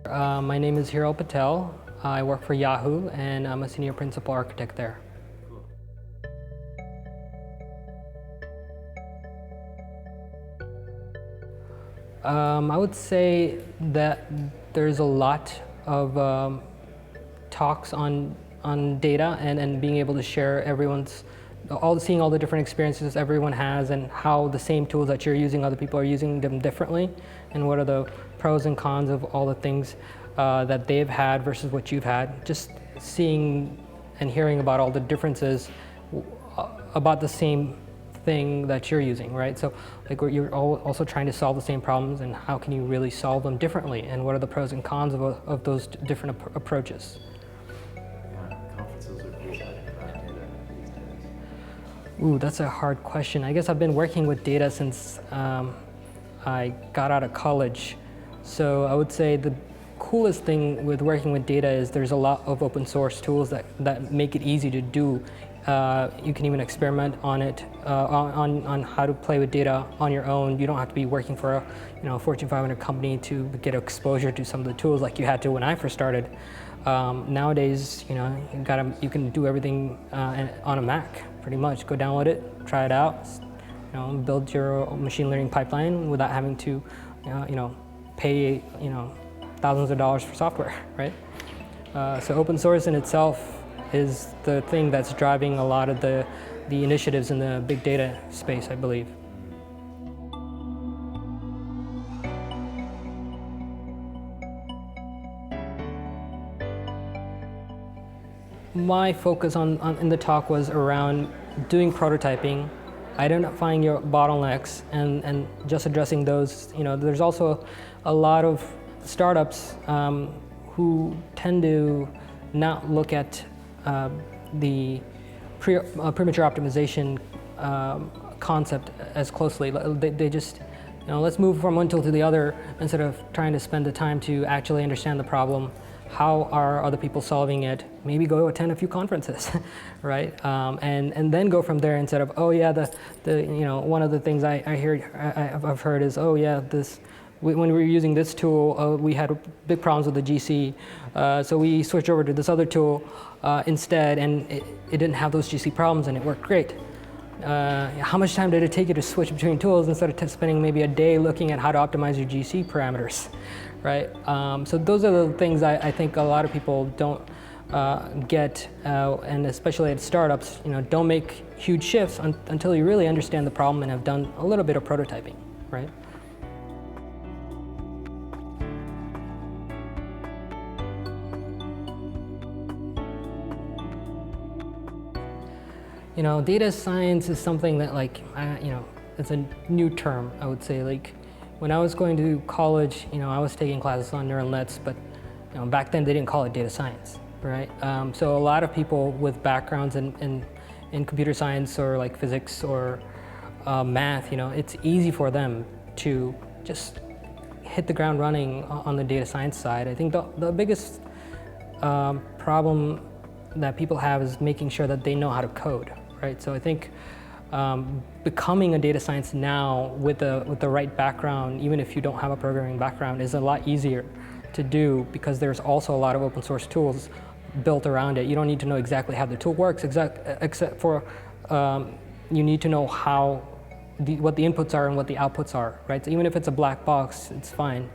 My name is Hiral Patel. I work for Yahoo and I'm a senior principal architect there. I would say that there's a lot of talks on data and being able to share seeing all the different experiences everyone has and how the same tools that you're using, other people are using them differently, and what are the pros and cons of all the things that they've had versus what you've had. Just seeing and hearing about all the differences about the same thing that you're using, right? So like you're also trying to solve the same problems, and how can you really solve them differently, and what are the pros and cons of those different approaches. Conferences are pretty exciting about data these days. Ooh, that's a hard question. I guess I've been working with data since I got out of college. So I would say the coolest thing with working with data is there's a lot of open source tools that make it easy to do. You can even experiment on it, on how to play with data on your own. You don't have to be working for a Fortune 500 company to get exposure to some of the tools like you had to when I first started. Nowadays, you can do everything on a Mac, pretty much. Go download it, try it out, build your machine learning pipeline without having to, pay, thousands of dollars for software, right? So open source in itself is the thing that's driving a lot of the initiatives in the big data space, I believe. My focus in the talk was around doing prototyping, identifying your bottlenecks, and just addressing those. There's also a lot of startups who tend to not look at the premature optimization concept as closely. They just, let's move from one tool to the other instead of trying to spend the time to actually understand the problem. How are other people solving it? Maybe go attend a few conferences, right? And then go from there instead of, oh yeah, one of the things I've heard is, oh yeah, when we were using this tool, we had big problems with the GC, so we switched over to this other tool instead, and it didn't have those GC problems, and it worked great. How much time did it take you to switch between tools instead of spending maybe a day looking at how to optimize your GC parameters, right? So those are the things I think a lot of people don't get, and especially at startups, don't make huge shifts until you really understand the problem and have done a little bit of prototyping, right? Data science is something that it's a new term, I would say. Like when I was going to college, I was taking classes on neural nets, but back then they didn't call it data science, right? So a lot of people with backgrounds in computer science or like physics or math, it's easy for them to just hit the ground running on the data science side. I think the biggest problem that people have is making sure that they know how to code. Right? So I think becoming a data science now with the right background, even if you don't have a programming background, is a lot easier to do because there's also a lot of open source tools built around it. You don't need to know exactly how the tool works, except for you need to know what the inputs are and what the outputs are. Right? So even if it's a black box, it's fine.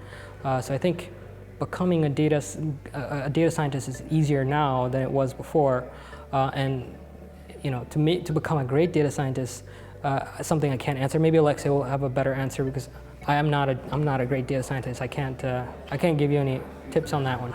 So I think becoming a data scientist is easier now than it was before, and to become a great data scientist, something I can't answer. Maybe Alexei will have a better answer because I'm not a great data scientist. I can't give you any tips on that one.